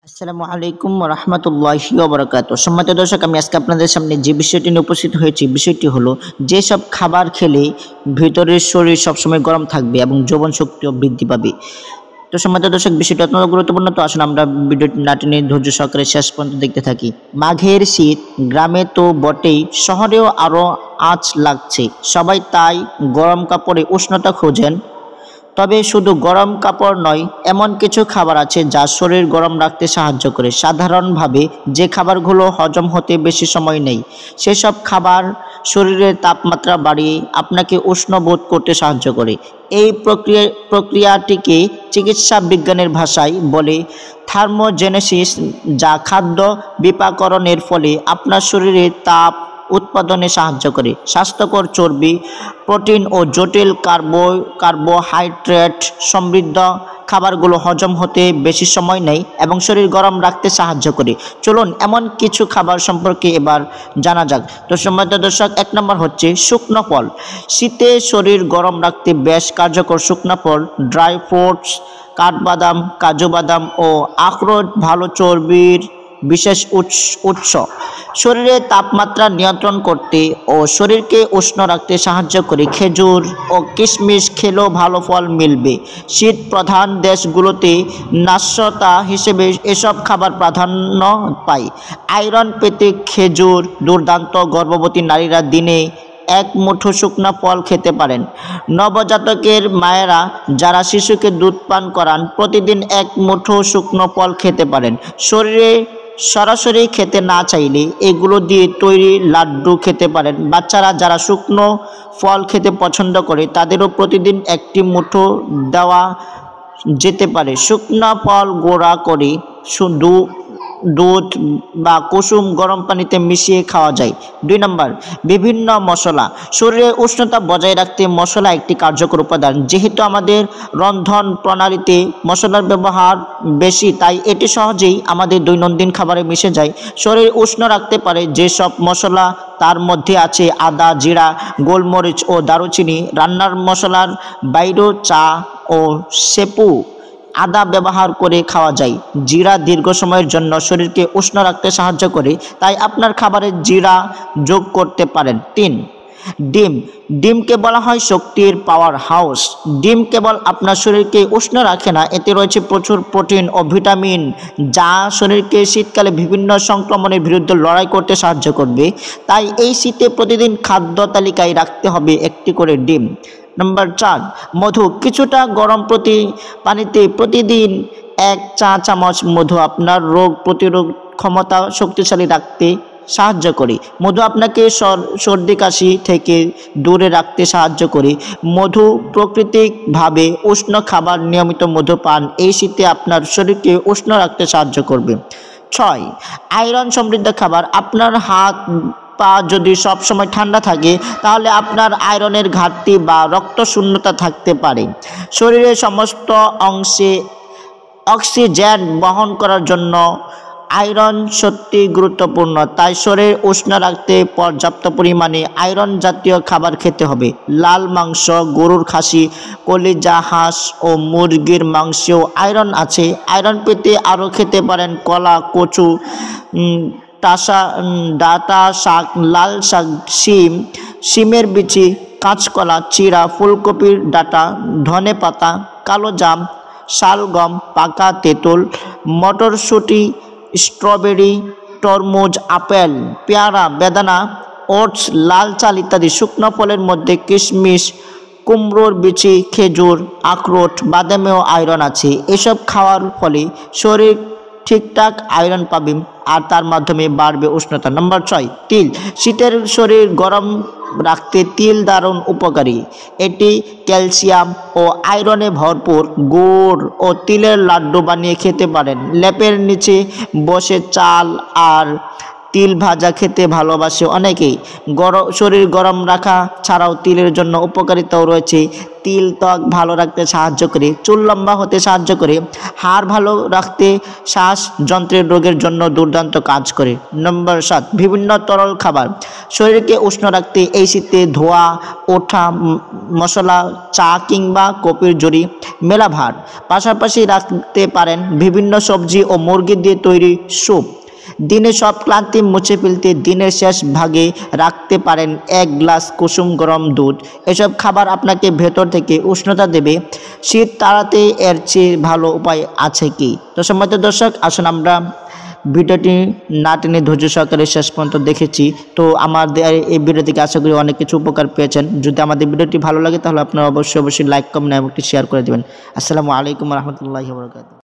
আসসালামু আলাইকুম রহমতুল্লাহি ওয়া বারাকাতুহু। সম্মানিত দর্শক, আমি আজকে আপনাদের সামনে যে বিষয়টি নিয়ে উপস্থিত হয়েছি, বিষয়টি হলো যেসব খাবার খেলে ভিতরের শরীর সবসময় গরম থাকবে এবং যৌবন শক্তিও বৃদ্ধি পাবে। তো সম্মানিত দর্শক, বিষয়টি অত্যন্ত গুরুত্বপূর্ণ। তো আসুন আমরা ভিডিওটি না টেনে ধৈর্য সহকারে শেষ পর্যন্ত দেখতে থাকি। মাঘের শীত, গ্রামে তো বটেই, শহরেও আরো আঁচ লাগছে। সবাই তাই গরম কাপড়ে উষ্ণতা খোঁজেন। তবে শুধু গরম কাপড় নয়, এমন কিছু খাবার আছে যা শরীর গরম রাখতে সাহায্য করে। সাধারণভাবে যে খাবারগুলো হজম হতে বেশি সময় নেই, সেসব খাবার শরীরের তাপমাত্রা বাড়িয়ে আপনাকে উষ্ণ বোধ করতে সাহায্য করে। এই প্রক্রিয়াটিকে চিকিৎসা বিজ্ঞানের ভাষায় বলে থার্মোজেনেসিস, যা খাদ্য বিপাকরণের ফলে আপনার শরীরে তাপ উৎপাদনে সাহায্য করে। স্বাস্থ্যকর চর্বি, প্রোটিন ও জটিল কার্বোহাইড্রেট সমৃদ্ধ খাবারগুলো হজম হতে বেশি সময় নেয় এবং শরীর গরম রাখতে সাহায্য করে। চলুন এমন কিছু খাবার সম্পর্কে এবার জানা যাক। তো সম্মানিত দর্শক, 1 নম্বর হচ্ছে শুকনো ফল। শীতে শরীর গরম রাখতে বেশ কার্যকর শুকনো ফল, ড্রাই ফ্রুটস, কাঠবাদাম, কাজু বাদাম ও আখরোট ভালো চর্বির বিশেষ উৎস। শরীরের তাপমাত্রা নিয়ন্ত্রণ করতে ও শরীরকে উষ্ণ রাখতে সাহায্য করে। খেজুর ও কিশমিশ খেলেও ভালো ফল মিলবে। শীত প্রধান দেশগুলোতে নাশ্যতা হিসেবে এসব খাবার প্রাধান্য পায়। আয়রন পেতে খেজুর দুর্দান্ত। গর্ভবতী নারীরা দিনে 1 মুঠো শুকনো ফল খেতে পারেন। নবজাতকের মায়েরা যারা শিশুকে দুধ পান করান, প্রতিদিন 1 মুঠো শুকনো ফল খেতে পারেন। শরীরে সরাসরি খেতে না চাইলে এগুলো দিয়ে তৈরি লাড্ডু খেতে পারেন। বাচ্চারা যারা শুকনো ফল খেতে পছন্দ করে, তাদেরও প্রতিদিন 1টি মুঠো দেওয়া যেতে পারে। শুকনো ফল গুঁড়া করে দুধ বা কুসুম গরম পানিতে মিশিয়ে খাওয়া যায়। 2 নম্বর, বিভিন্ন মশলা। শরীরের উষ্ণতা বজায় রাখতে মশলা একটি কার্যকর উপাদান। যেহেতু আমাদের রন্ধন প্রণালীতে মশলার ব্যবহার বেশি, তাই এটি সহজেই আমাদের দৈনন্দিন খাবারে মিশে যায়। শরীর উষ্ণ রাখতে পারে যেসব মশলা, তার মধ্যে আছে আদা, জিরা, গোলমরিচ ও দারুচিনি। রান্নার মশলার বাইরেও চা ও সেপু আদা ব্যবহার করে খাওয়া যায়। জিরা দীর্ঘ সময়ের জন্য শরীরকে উষ্ণ রাখতে সাহায্য করে, তাই আপনার খাবারে জিরা যোগ করতে পারেন। 3, ডিম। ডিমকে বলা হয় শক্তির পাওয়ার হাউস। ডিম কেবল আপনার শরীরকে উষ্ণ রাখে না, এতে রয়েছে প্রচুর প্রোটিন ও ভিটামিন, যা শরীরকে শীতকালে বিভিন্ন সংক্রমণের বিরুদ্ধে লড়াই করতে সাহায্য করবে। তাই এই শীতে প্রতিদিন খাদ্য তালিকায় রাখতে হবে 1টি করে ডিম। নম্বর 4, মধু। কিছুটা গরম পানিতে প্রতিদিন 1 চা চামচ মধু আপনার রোগ প্রতিরোধ ক্ষমতা শক্তিশালী রাখতে সাহায্য করে। মধু আপনাকে সর্দি কাশি থেকে দূরে রাখতে সাহায্য করে। মধু প্রাকৃতিকভাবে উষ্ণ খাবার। নিয়মিত মধু পান এই শীতে আপনার শরীরকে উষ্ণ রাখতে সাহায্য করবে। 6, আয়রন সমৃদ্ধ খাবার। আপনার হাত পা যদি সবসময় ঠান্ডা থাকে, তাহলে আপনার আয়রনের ঘাটতি বা রক্ত শূন্যতা থাকতে পারে। শরীরের সমস্ত অংশে অক্সিজেন বহন করার জন্য আয়রন সত্যি গুরুত্বপূর্ণ। তাই শরীর উষ্ণ রাখতে পর্যাপ্ত পরিমাণে আয়রন জাতীয় খাবার খেতে হবে। লাল মাংস, গরুর খাসি, কলিজা, হাঁস ও মুরগির মাংসেও আয়রন আছে। আয়রন পেতে আরও খেতে পারেন কলা, কচু, ডাঁটা শাক, লাল শাক, শিমের বিচি, কাঁচকলা, চিরা, ফুলকপির ডাঁটা, ধনে পাতা, কালো জাম, শালগম, পাকা তেঁতুল, মটরশুঁটি, স্ট্রবেরি, তরমুজ, আপেল, পেয়ারা, বেদানা, ওটস, লাল চাল ইত্যাদি। শুকনো ফলের মধ্যে কিশমিশ, কুমড়োর বিচি, খেজুর, আখরোট, বাদামেও আয়রন আছে। এসব খাওয়ার ফলে শরীর ঠিকঠাক আয়রন পাবে আর তার মাধ্যমে বাড়বে উষ্ণতা। নম্বর 6, তিল। শীতের শরীর গরম রাখতে তিল দারুণ উপকারী। এটি ক্যালসিয়াম ও আয়রনে ভরপুর। গুড় ও তিলের লাড্ডু বানিয়ে খেতে পারেন। লেপের নিচে বসে চাল আর তিল ভাজা খেতে ভালোবাসে অনেকেই। শরীর গরম রাখা ছাড়াও তিলের জন্য উপকারিতাও রয়েছে। তিল ত্বক ভালো রাখতে সাহায্য করে, চুল লম্বা হতে সাহায্য করে, হাড় ভালো রাখতে, শ্বাস যন্ত্রের রোগের জন্য দুর্দান্ত কাজ করে। নম্বর 7, বিভিন্ন তরল খাবার শরীরকে উষ্ণ রাখতে এই শীতে ধোয়া ওঠা মশলা, চা কিংবা কফির জড়ি মেলা ভার। পাশাপাশি রাখতে পারেন বিভিন্ন সবজি ও মুরগি দিয়ে তৈরি স্যুপ। দিনে সব ক্লান্তি মুছে ফেলতে দিনের শেষ ভাগে রাখতে পারেন 1 গ্লাস কুসুম গরম দুধ। এসব খাবার আপনাকে ভেতর থেকে উষ্ণতা দেবে। শীত তাড়াতে এর চেয়ে ভালো উপায় আছে কি? তো সম্মানিত দর্শক, আসুন আমরা ভিডিওটি না টেনে ধৈর্য সহকারে শেষ পর্যন্ত দেখেছি। তো আমাদের এই ভিডিও থেকে আশা করি অনেক কিছু উপকার পেয়েছেন। যদি আমাদের ভিডিওটি ভালো লাগে তাহলে আপনারা অবশ্যই লাইক, কমেন্ট এবং একটি শেয়ার করে দেবেন। আসসালামু আলাইকুম রহমতুল্লাহি ওয়া বারাকাতুহু।